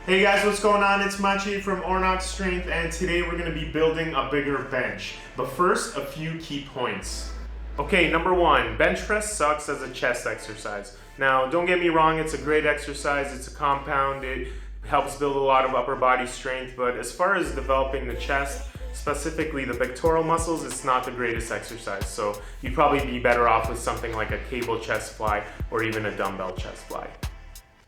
Hey guys, what's going on? It's Machi from Ornox Strength, and today we're going to be building a bigger bench. But first, a few key points. Okay, number one, bench press sucks as a chest exercise. Now, don't get me wrong, it's a great exercise, it's a compound, it helps build a lot of upper body strength, but as far as developing the chest, specifically the pectoral muscles, it's not the greatest exercise. So you'd probably be better off with something like a cable chest fly or even a dumbbell chest fly.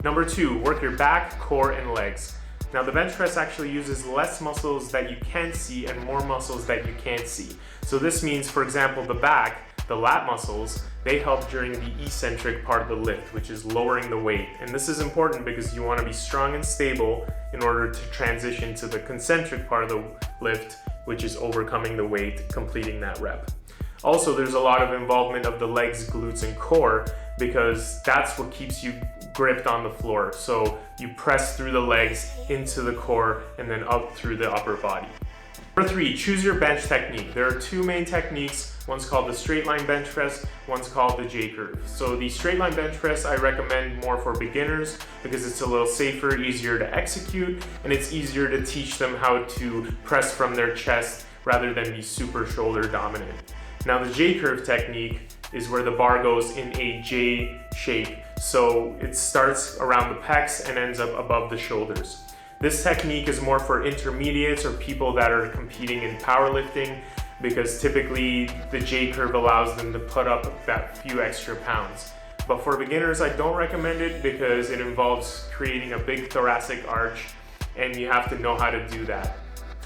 Number two, work your back, core, and legs. Now the bench press actually uses less muscles that you can see and more muscles that you can't see. So this means, for example, the back, the lat muscles, they help during the eccentric part of the lift, which is lowering the weight. And this is important because you want to be strong and stable in order to transition to the concentric part of the lift, which is overcoming the weight, completing that rep. Also, there's a lot of involvement of the legs, glutes, and core because that's what keeps you gripped on the floor. So you press through the legs into the core and then up through the upper body. Number three, choose your bench technique. There are two main techniques. One's called the straight line bench press, one's called the J curve. So the straight line bench press I recommend more for beginners because it's a little safer, easier to execute, and it's easier to teach them how to press from their chest rather than be super shoulder dominant. Now the J curve technique is where the bar goes in a J shape. So it starts around the pecs and ends up above the shoulders. This technique is more for intermediates or people that are competing in powerlifting because typically the J curve allows them to put up that few extra pounds. But for beginners, I don't recommend it because it involves creating a big thoracic arch and you have to know how to do that.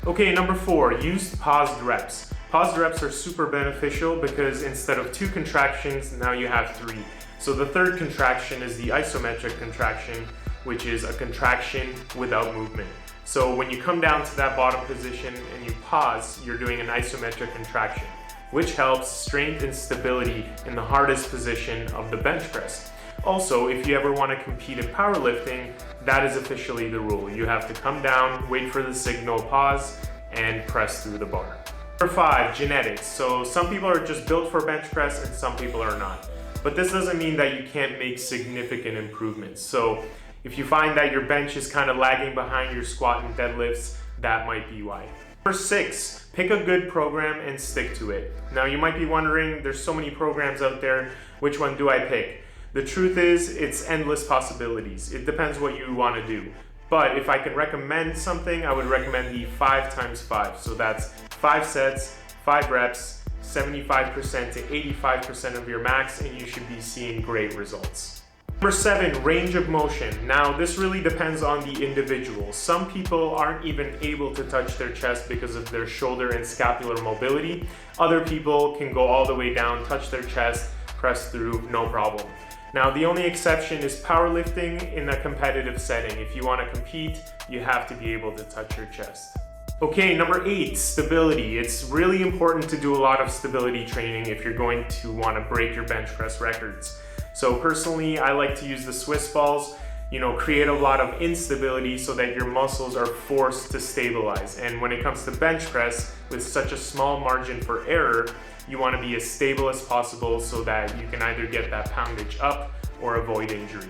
Okay, number four, use paused reps. Paused reps are super beneficial because instead of 2 contractions, now you have 3. So the third contraction is the isometric contraction, which is a contraction without movement. So when you come down to that bottom position and you pause, you're doing an isometric contraction, which helps strength and stability in the hardest position of the bench press. Also, if you ever want to compete in powerlifting, that is officially the rule. You have to come down, wait for the signal, pause, and press through the bar. Number 5, genetics. So some people are just built for bench press and some people are not. But this doesn't mean that you can't make significant improvements. So if you find that your bench is kind of lagging behind your squat and deadlifts, that might be why. Number 6, pick a good program and stick to it. Now you might be wondering, there's so many programs out there, which one do I pick? The truth is, it's endless possibilities. It depends what you want to do. But if I could recommend something, I would recommend the 5x5. So that's 5 sets, 5 reps, 75% to 85% of your max, and you should be seeing great results. Number 7, range of motion. Now, this really depends on the individual. Some people aren't even able to touch their chest because of their shoulder and scapular mobility. Other people can go all the way down, touch their chest, press through, no problem. Now, the only exception is powerlifting in a competitive setting. If you want to compete, you have to be able to touch your chest. Okay, number 8, stability. It's really important to do a lot of stability training if you're going to want to break your bench press records. So personally, I like to use the Swiss balls, create a lot of instability so that your muscles are forced to stabilize. And when it comes to bench press, with such a small margin for error, you want to be as stable as possible so that you can either get that poundage up or avoid injury.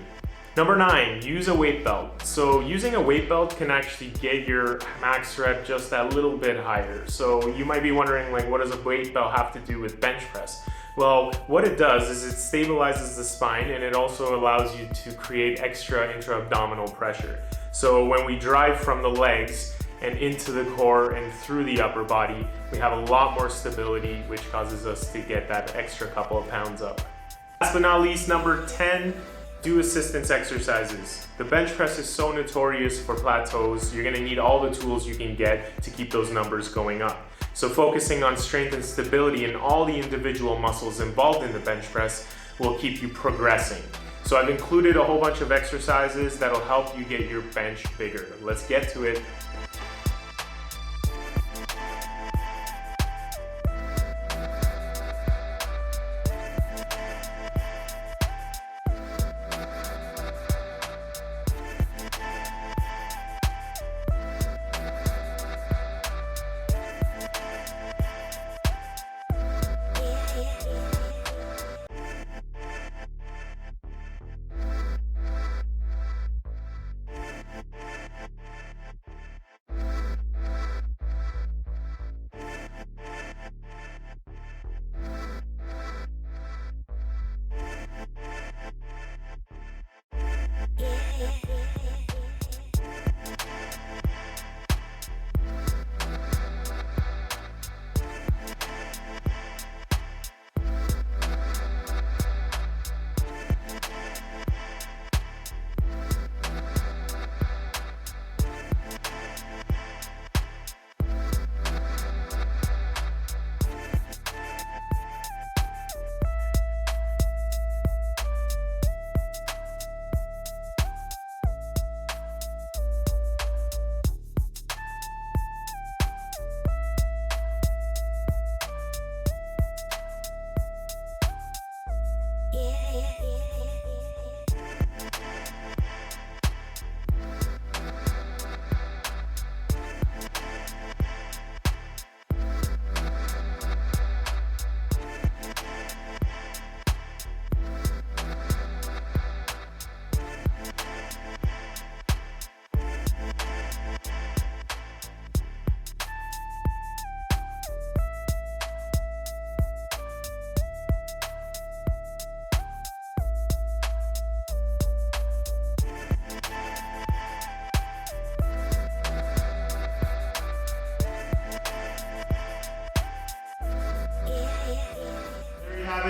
Number 9, use a weight belt. So using a weight belt can actually get your max rep just that little bit higher. So you might be wondering, what does a weight belt have to do with bench press? Well, what it does is it stabilizes the spine and it also allows you to create extra intra-abdominal pressure. So when we drive from the legs and into the core and through the upper body, we have a lot more stability, which causes us to get that extra couple of pounds up. Last but not least, number 10, do assistance exercises. The bench press is so notorious for plateaus. You're gonna need all the tools you can get to keep those numbers going up. So focusing on strength and stability in all the individual muscles involved in the bench press will keep you progressing. So I've included a whole bunch of exercises that'll help you get your bench bigger. Let's get to it.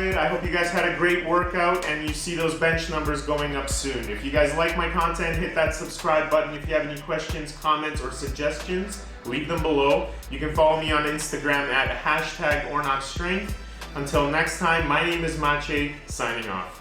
it. I hope you guys had a great workout and you see those bench numbers going up soon. If you guys like my content, hit that subscribe button. If you have any questions, comments, or suggestions, leave them below. You can follow me on Instagram at #OrnotStrength. Until next time, my name is Maciej, signing off.